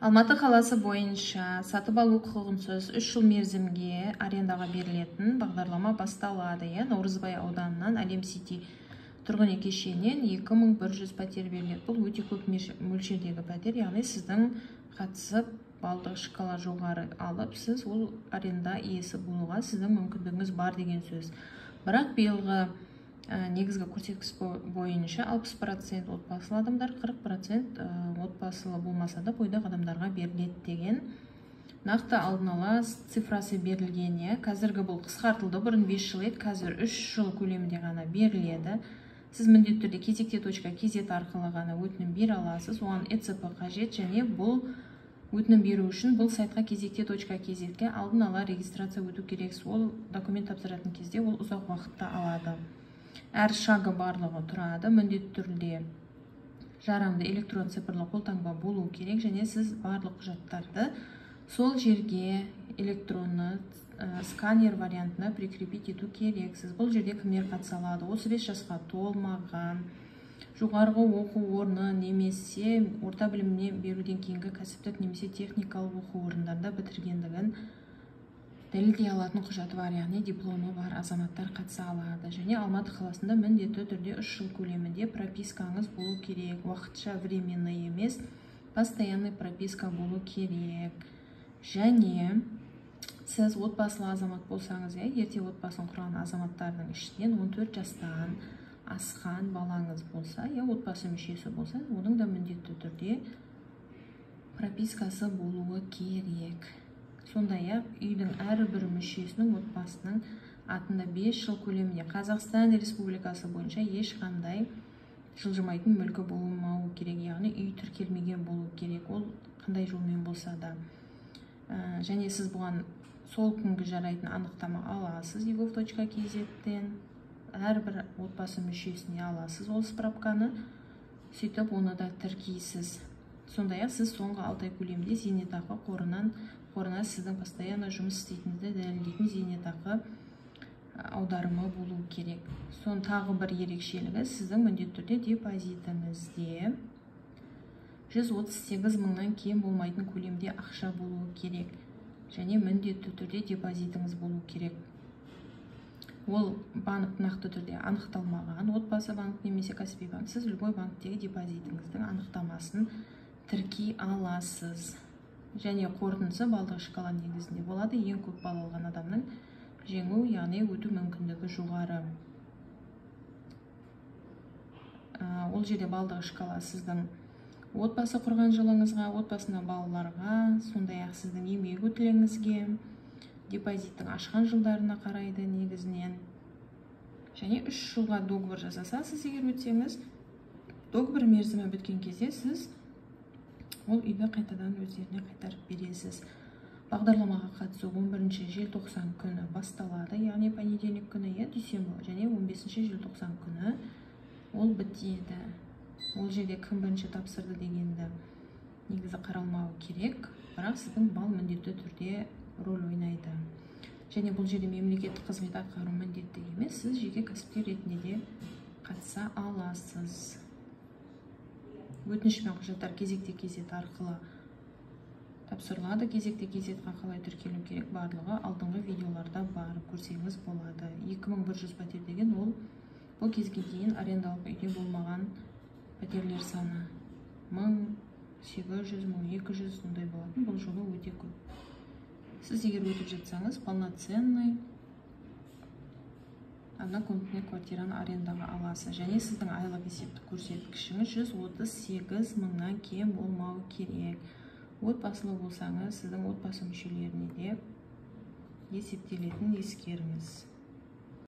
Алматы қаласы бойынша сатып алу құқығынсыз 3 жыл мерзімге арендаға берілетін бағдарлама басталады. Наурызбай ауданынан Әлем Сити тұрғын үй кешенінен 2100 пәтер беріледі. Бұл өте көп мөлшердегі пәтер, яғни сіздің қатысып балдық шкала жоғары алып, сіз ол аренда иесі болуға сіздің мүмкіндігіңіз бар деген сөз. Бірақ биылғы негізгі көрсеткіш бойынша 60% отбасылы адамдар, 40% отбасылы болмаса да бойдақ адамдарға беріледі деген нақты алдын ала цифрасы берілген. Қазіргі бұл қысқартылды, бұрын 5 жыл еді, қазір 3 жыл көлемінде ғана беріледі. Сіз міндетті түрде кезекте.kz арқылы ғана өтінім бере аласыз. Оған ЭЦП қажет, және бұл өтінім беру үшін бұл сайтқа кезекте.kz-ге алдын ала регистрация өту керек. Ол документ тапсыратын кезде ол ұзақ уақытта алады. Әр шағы барлығы тұрады. Міндетті түрде жарамды электрон цифрлы қолтаңба болу керек, және сіз барлық құжаттарды сол жерге электронны сканер вариантына прикрепить ету керексіз. Бұл жерде кімдер қатыса алады? 35 жасқа толмаған, жоғарғы оқу орны немесе орта біліміне беруден кейінгі кәсіптік немесе техникалық оқу орындарында бітіргендігін дәлелдей алатын құжаты бар, яғни дипломы бар азаматтар қатыса алады. Және Алматы қаласында міндетті түрде 3 жыл көлемінде пропискаңыз болу керек. Уақытша временный емес, постоянный прописка болу керек. Және сіз отбасылы азамат болсаңыз, ерте отбасын құрған азаматтардың ішінен 14 жастан асқан балаңыз болса, отбасы мүшесі болса, оның да міндетті түрде пропискасы болуы керек. Сондай-ақ үйдің әрбір мүшесінің отбасының атында 5 жыл көлемінде Қазақстан Республикасы бойынша ешқандай жылжымайтын мүлкі болмауы керек, яғни үй тіркелмеген болу керек, ол қандай жолмен болса да. Және сіз бұған сол күнгі жарайтын анықтама аласыз egov.kz-ден, әрбір отбасы мүшесіне аласыз ол справканы, сөйтіп оны да тіркейсіз. Сондай-ақ сіз соңғы 6 ай көлемінде зейнетақы қорына сіздің постоянно жұмыс істейтініңізді дәлелдейтін зейнетақы аударымы болу керек. Сон тағы бір ерекшелігі, сіздің міндетті түрде депозитіңізде 138 мыңнан кем болмайтын көлемде ақша болуы керек, және міндетті түрде депозитіңіз болу керек. Ол банк нақты түрде анықталмаған, отбасы банк немесе кәсіби банк, сіз любой банктегі депозитіңіздің анықтамасын тіркей аласыз. Және қорытындысы балдық шкала негізінде болады. Ең көп балл алған адамның жеңу, яғни өту мүмкіндігі жоғары. Ол жерде балдық шкала сіздің отбасы құрған жылыңызға, отбасына балаларға, сондай-ақ сіздің еңбек өтіліңізге, депозиттің ашқан жылдарына қарайды негізінен. Және 3 жылға договор жасасасыз, егер өтсеңіз, договор мерзімі біткен кезде сіз ол үйді қайтадан өздеріне қайтарып бересіз. Бағдарламаға қатысу 11 желтоқсан күні басталады, яғни понедельник күні, дүйсенбі, және 15 желтоқсан күні ол бітеді. Ол жерде кім бірінші тапсырды дегенді негізі қаралмауы керек, бірақ сіздің балл міндетті түрде рөл ойнайды. Және бұл жерде мемлекеттік қызмет атқару міндетті емес, сіз жеке кәсіпкер ретінде де қатыса аласыз. Өтініш пен құжаттар кезекте.kz арқылы тапсырылады. Кезекте.kz-ға қалай тіркелу керек, барлығы алдыңғы видеоларда барып көрсеңіз болады. 2100 пәтер деген ол бұл кезге дейін арендалық үйде болмаған пәтерлер саны 1800, 1200 сондай болатын. Бұл жолы өте көп. Сіз егер өтіп жатсаңыз, полноценный однокомнатный квартираны арендаға аласыз. Және сіздің айлық есептік көрсеткішіңіз 138 мыңнан кем болмауы керек. Отбасылы болсаңыз, сіздің отбасы мүшелеріне де есептелетін ескеріңіз.